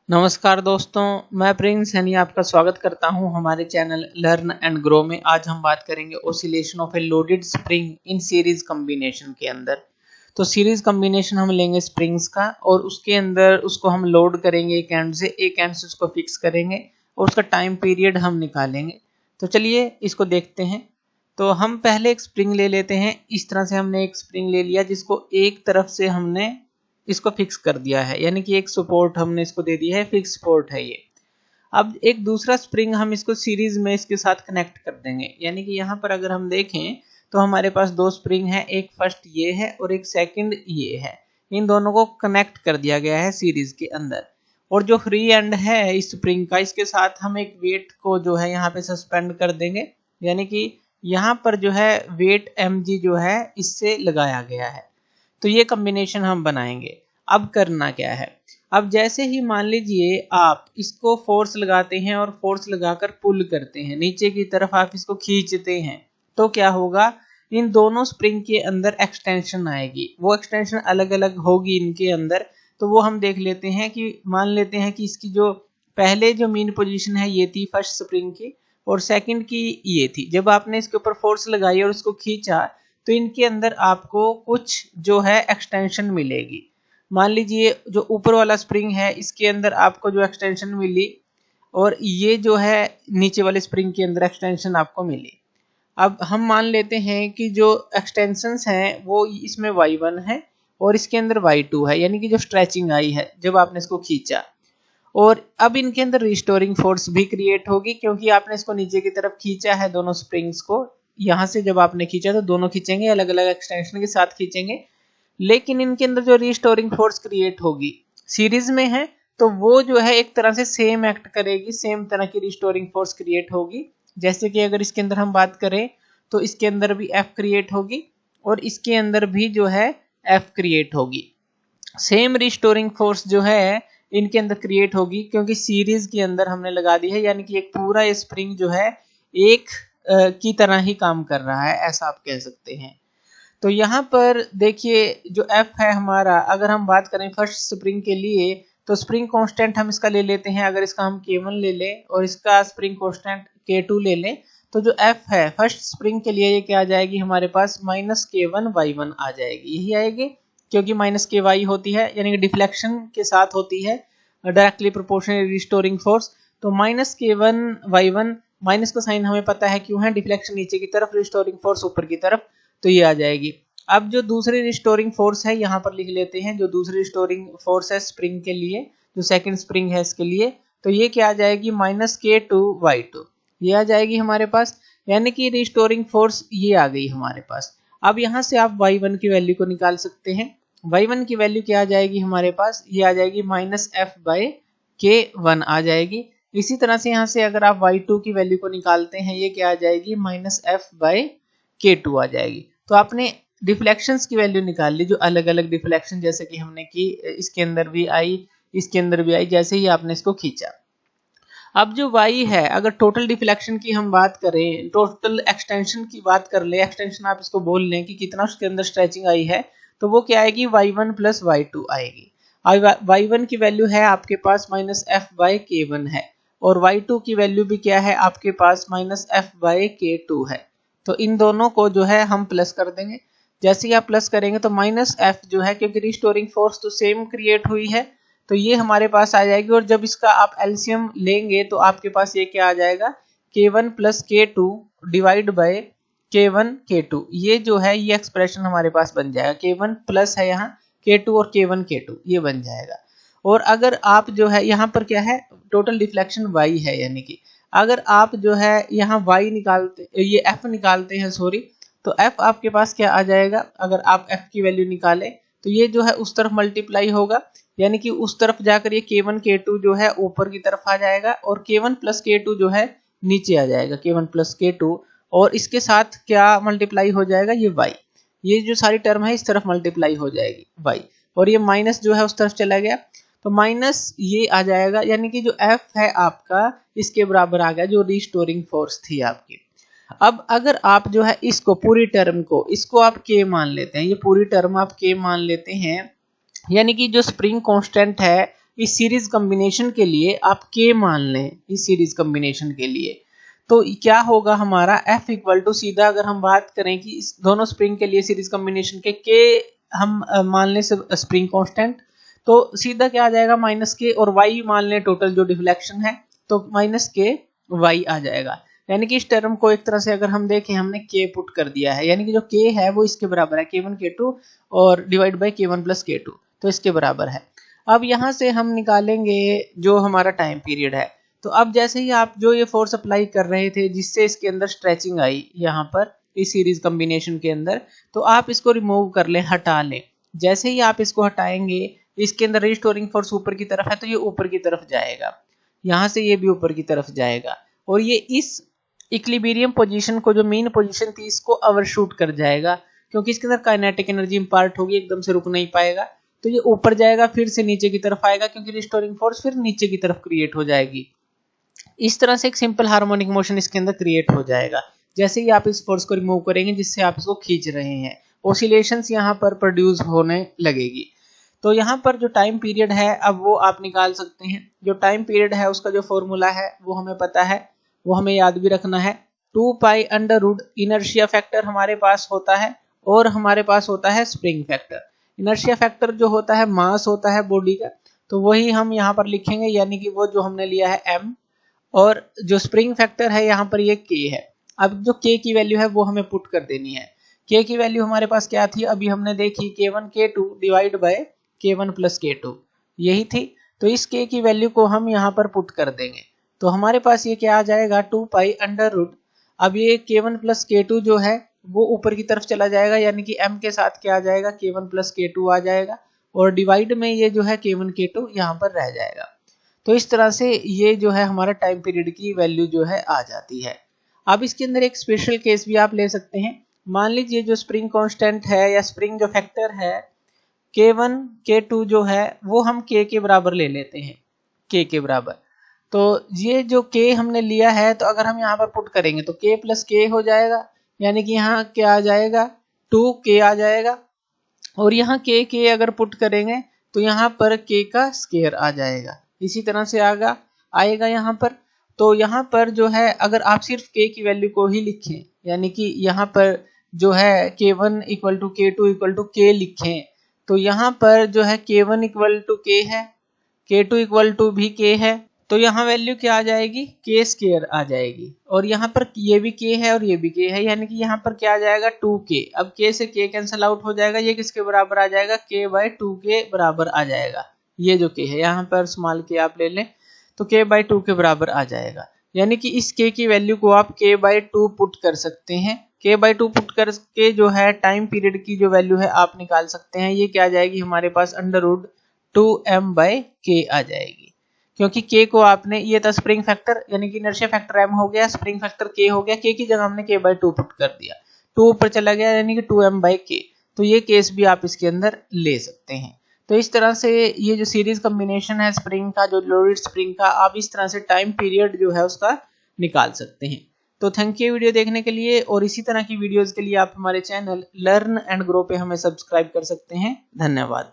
नमस्कार दोस्तों, मैं प्रिंस सैनी आपका स्वागत करता हूं हमारे चैनल लर्न एंड ग्रो में। आज हम बात करेंगे oscillation of A loaded spring in series combination के अंदर। तो सीरीज कॉम्बिनेशन हम लेंगे स्प्रिंग्स का और उसके अंदर उसको हम लोड करेंगे एक एंड से उसको फिक्स करेंगे और उसका टाइम पीरियड हम निकालेंगे। तो चलिए इसको देखते हैं। तो हम पहले एक स्प्रिंग ले लेते हैं। इस तरह से हमने एक स्प्रिंग ले लिया जिसको एक तरफ से हमने इसको फिक्स कर दिया है, यानी कि एक सपोर्ट हमने इसको दे दिया है, फिक्स सपोर्ट है ये। अब एक दूसरा स्प्रिंग हम इसको सीरीज में इसके साथ कनेक्ट कर देंगे, यानी कि यहाँ पर अगर हम देखें तो हमारे पास दो स्प्रिंग है, एक फर्स्ट ये है और एक सेकंड ये है। इन दोनों को कनेक्ट कर दिया गया है सीरीज के अंदर। और जो फ्री एंड है इस स्प्रिंग का, इसके साथ हम एक वेट को जो है यहाँ पे सस्पेंड कर देंगे, यानी कि यहाँ पर जो है वेट mg जो है इससे लगाया गया है। तो ये कॉम्बिनेशन हम बनाएंगे। अब करना क्या है, अब जैसे ही मान लीजिए आप इसको फोर्स लगाते हैं और फोर्स लगाकर पुल करते हैं, नीचे की तरफ आप इसको खींचते हैं, तो क्या होगा, इन दोनों स्प्रिंग के अंदर एक्सटेंशन आएगी। वो एक्सटेंशन अलग अलग होगी इनके अंदर। तो वो हम देख लेते हैं कि मान लेते हैं कि इसकी जो पहले जो मीन पोजीशन है ये थी फर्स्ट स्प्रिंग की और सेकंड की ये थी। जब आपने इसके ऊपर फोर्स लगाई और उसको खींचा तो इनके अंदर आपको कुछ जो है एक्सटेंशन मिलेगी। मान लीजिए जो ऊपर वाला स्प्रिंग है इसके अंदर आपको जो एक्सटेंशन मिली और ये जो है नीचे वाले स्प्रिंग के अंदर एक्सटेंशन आपको मिली। अब हम मान लेते हैं कि जो एक्सटेंशंस हैं वो इसमें y1 है और इसके अंदर y2 है, यानी कि जो स्ट्रेचिंग आई है जब आपने इसको खींचा। और अब इनके अंदर रिस्टोरिंग फोर्स भी क्रिएट होगी क्योंकि आपने इसको नीचे की तरफ खींचा है दोनों स्प्रिंग्स को। यहाँ से जब आपने खींचा तो दोनों खींचेंगे, अलग अलग एक्सटेंशन के साथ खींचेंगे, लेकिन इनके अंदर जो रिस्टोरिंग फोर्स क्रिएट होगी सीरीज में है तो वो जो है एक तरह से सेम एक्ट करेगी, सेम तरह की रिस्टोरिंग फोर्स क्रिएट होगी। जैसे कि अगर इसके अंदर हम बात करें तो इसके अंदर भी F क्रिएट होगी और इसके अंदर भी जो है F क्रिएट होगी। सेम रिस्टोरिंग फोर्स जो है इनके अंदर क्रिएट होगी क्योंकि सीरीज के अंदर हमने लगा दी है, यानी कि एक पूरा ये स्प्रिंग जो है एक की तरह ही काम कर रहा है, ऐसा आप कह सकते हैं। तो यहाँ पर देखिए जो F है हमारा, अगर हम बात करें फर्स्ट स्प्रिंग के लिए तो स्प्रिंग कांस्टेंट हम इसका ले लेते हैं। अगर इसका हम K1 ले लें और इसका स्प्रिंग कांस्टेंट K2 ले लें तो जो F है फर्स्ट स्प्रिंग के लिए ये क्या आ जाएगी हमारे पास -K1 y1 आ जाएगी। यही आएगी क्योंकि -Ky होती है, यानी कि डिफ्लेक्शन के साथ होती है डायरेक्टली प्रोपोर्शनल रिस्टोरिंग फोर्स। तो -K1 y1, माइनस का साइन हमें पता है क्यों है, डिफ्लेक्शन नीचे की तरफ, रिस्टोरिंग फोर्स ऊपर की तरफ, तो ये आ जाएगी। अब जो दूसरी रिस्टोरिंग फोर्स है यहाँ पर लिख लेते हैं। जो दूसरी रिस्टोरिंग फोर्स है स्प्रिंग के लिए, जो सेकंड स्प्रिंग है इसके लिए, तो ये क्या आ जाएगी -K2 y2, ये आ जाएगी हमारे पास, यानी कि रिस्टोरिंग फोर्स ये आ गई हमारे पास। अब यहाँ से आप y1 की वैल्यू को निकाल सकते हैं। y1 की वैल्यू क्या आ जाएगी हमारे पास, ये आ जाएगी -F/K1 आ जाएगी। इसी तरह से यहाँ से अगर आप y2 की वैल्यू को निकालते हैं, ये क्या आ जाएगी -F/K2 आ जाएगी। तो आपने डिफ्लेक्शंस की वैल्यू निकाल ली, जो अलग अलग डिफ्लेक्शन जैसे कि हमने की, इसके अंदर भी आई, इसके अंदर भी आई, जैसे ही आपने इसको खींचा। अब जो y है, अगर टोटल डिफ्लेक्शन की हम बात करें, टोटल एक्सटेंशन की बात कर ले, एक्सटेंशन आप इसको बोल लें कि कितना उसके अंदर स्ट्रेचिंग आई है, तो वो क्या आएगी y1 + y2 आएगी। y1 की वैल्यू है आपके पास -F/K1 है और y2 की वैल्यू भी क्या है आपके पास -F/K2 है। तो इन दोनों को जो है हम प्लस कर देंगे। जैसे ही आप प्लस करेंगे तो -F जो है, क्योंकि रिस्टोरिंग फोर्स तो सेम क्रिएट हुई है, तो ये हमारे पास आ जाएगी। और जब इसका आप एलसीएम लेंगे तो आपके पास ये क्या आ जाएगा, K1 + K2 divide by K1 K2, ये जो है ये एक्सप्रेशन हमारे पास बन जाएगा। K1 प्लस है यहाँ K2 और K1 K2 ये बन जाएगा। और अगर आप जो है यहाँ पर क्या है, टोटल डिफ्लेक्शन y है, यानी कि अगर आप जो है यहाँ y निकालते, ये f निकालते हैं सॉरी, तो f आपके पास क्या आ जाएगा, अगर आप f की वैल्यू निकालें तो ये जो है उस तरफ मल्टीप्लाई होगा, यानी कि उस तरफ जाकर ये K1 K2 जो है ऊपर की तरफ आ जाएगा और K1 + K2 जो है नीचे आ जाएगा, K1 + K2, और इसके साथ क्या मल्टीप्लाई हो जाएगा, ये y, ये जो सारी टर्म है इस तरफ मल्टीप्लाई हो जाएगी y, और ये माइनस जो है उस तरफ चला गया तो माइनस ये आ जाएगा, यानी कि जो F है आपका इसके बराबर आ गया जो रिस्टोरिंग फोर्स थी आपकी। अब अगर आप जो है इसको पूरी टर्म को, इसको आप K मान लेते हैं, ये पूरी टर्म आप K मान लेते हैं, यानी कि जो स्प्रिंग कांस्टेंट है इस सीरीज कॉम्बिनेशन के लिए आप k मान लें, इस सीरीज कॉम्बिनेशन के लिए, तो क्या होगा हमारा F इक्वल टू सीधा अगर हम बात करें कि इस दोनों स्प्रिंग के लिए सीरीज कॉम्बिनेशन के k हम मान लें स्प्रिंग कांस्टेंट, तो सीधा क्या आ जाएगा माइनस के, और y मान लें टोटल जो डिफ्लेक्शन है, तो माइनस के y आ जाएगा। यानी कि इस टर्म को एक तरह से अगर हम देखें हमने k पुट कर दिया है, यानी कि जो k है वो इसके बराबर है k1 k2 और divide by k1 plus k2, तो इसके बराबर है। अब यहाँ से हम निकालेंगे जो हमारा टाइम पीरियड है। तो अब जैसे ही आप जो ये फोर्स अप्लाई कर रहे थे जिससे इसके अंदर स्ट्रेचिंग आई यहाँ पर इस सीरीज कॉम्बिनेशन के अंदर, तो आप इसको रिमूव कर लें, हटा लें। जैसे ही आप इसको हटाएंगे इसके अंदर रिस्टोरिंग फोर्स ऊपर की तरफ है, तो ये ऊपर की तरफ जाएगा, यहाँ से ये भी ऊपर की तरफ जाएगा, और ये इस इक्विलिब्रियम पोजीशन को, जो मेन पोजीशन थी, इसको ओवरशूट कर जाएगा, क्योंकि इसके अंदर काइनेटिक एनर्जी इंपार्ट होगी, एकदम से रुक नहीं पाएगा, तो ये ऊपर जाएगा, फिर से नीचे की तरफ आएगा, क्योंकि रिस्टोरिंग फोर्स फिर नीचे की तरफ क्रिएट हो जाएगी। इस तरह से एक सिंपल हार्मोनिक मोशन इसके अंदर क्रिएट हो जाएगा जैसे ही आप इस फोर्स को रिमूव करेंगे जिससे आप इसको खींच रहे हैं, ऑसिलेशंस यहाँ पर प्रोड्यूस होने लगेगी। तो यहाँ पर जो टाइम पीरियड है अब वो आप निकाल सकते हैं। जो टाइम पीरियड है उसका जो फॉर्मूला है वो हमें पता है, वो हमें याद भी रखना है। 2 pi under root inertia factor हमारे पास होता है, और हमारे पास होता है स्प्रिंग फैक्टर। इनर्शिया फैक्टर जो होता है मास होता है बॉडी का, तो वही हम यहाँ पर लिखेंगे, यानी कि वो जो हमने लिया है m, और जो स्प्रिंग फैक्टर है यहाँ पर ये k है। अब जो k की वैल्यू है वो हमें पुट कर देनी है। k की वैल्यू हमारे पास क्या थी, अभी हमने देखी k1 k2 divide by k1 plus k2, यही थी। तो इस k की वैल्यू को हम यहाँ पर पुट कर देंगे, तो हमारे पास ये क्या आ जाएगा 2 पाई अंडर रूट। अब ये k1 प्लस k2 जो है वो ऊपर की तरफ चला जाएगा, यानी कि m के साथ क्या आ जाएगा k1 प्लस k2 आ जाएगा, और डिवाइड में ये जो है k1 k2 यहाँ पर रह जाएगा। तो इस तरह से ये जो है हमारा टाइम पीरियड की वैल्यू जो है आ जाती है। अब इसके अंदर एक स्पेशल केस भी आप ले सकते हैं। मान लीजिए जो स्प्रिंग कांस्टेंट है या स्प्रिंग जो फैक्टर है k1 k2 जो है वो हम k के बराबर ले लेते हैं, k के बराबर। तो ये जो k हमने लिया है, तो अगर हम यहाँ पर पुट करेंगे तो k प्लस k हो जाएगा, यानी कि यहाँ क्या आ जाएगा 2k आ जाएगा, और यहाँ k अगर पुट करेंगे तो यहाँ पर k का स्क्वायर आ जाएगा। इसी तरह से आएगा यहाँ पर। तो यहाँ पर जो है अगर आप सिर्फ k की वैल्यू को ही लिखें, यानी कि यहाँ पर जो है k1 equal to k2 equal to k लिखें, तो यहाँ पर जो है k1 इक्वल टू k है, k2 इक्वल टू भी k है, तो यहाँ वैल्यू क्या आ जाएगी k स्क्वायर आ जाएगी, और यहाँ पर ये भी k है और ये भी k है, यानी कि यहाँ पर क्या आ जाएगा 2k। अब k से k कैंसिल आउट हो जाएगा, ये किसके बराबर आ जाएगा k बाई 2 के बराबर आ जाएगा। ये जो k है यहाँ पर स्मॉल k आप ले लें तो k बाई 2 के बराबर आ जाएगा, यानी कि इस k की वैल्यू को आप k बाई 2 पुट कर सकते हैं। k बाई 2 पुट करके जो है टाइम पीरियड की जो वैल्यू है आप निकाल सकते हैं। ये क्या आ जाएगी हमारे पास under root 2m by k आ जाएगी, क्योंकि k को आपने, ये था स्प्रिंग फैक्टर यानी कि इनर्शिया फैक्टर m हो गया, स्प्रिंग फैक्टर k हो गया, k की जगह हमने k बाई 2 पुट कर दिया, 2 ऊपर चला गया यानी कि 2m बाई k। तो ये केस भी आप इसके अंदर ले सकते हैं। तो इस तरह से ये जो सीरीज कॉम्बिनेशन है स्प्रिंग का, जो लोडेड स्प्रिंग का, आप इस तरह से टाइम पीरियड जो है उसका निकाल सकते हैं। तो थैंक यू वीडियो देखने के लिए, और इसी तरह की वीडियोस के लिए आप हमारे चैनल लर्न एंड ग्रो पे हमें सब्सक्राइब कर सकते हैं। धन्यवाद।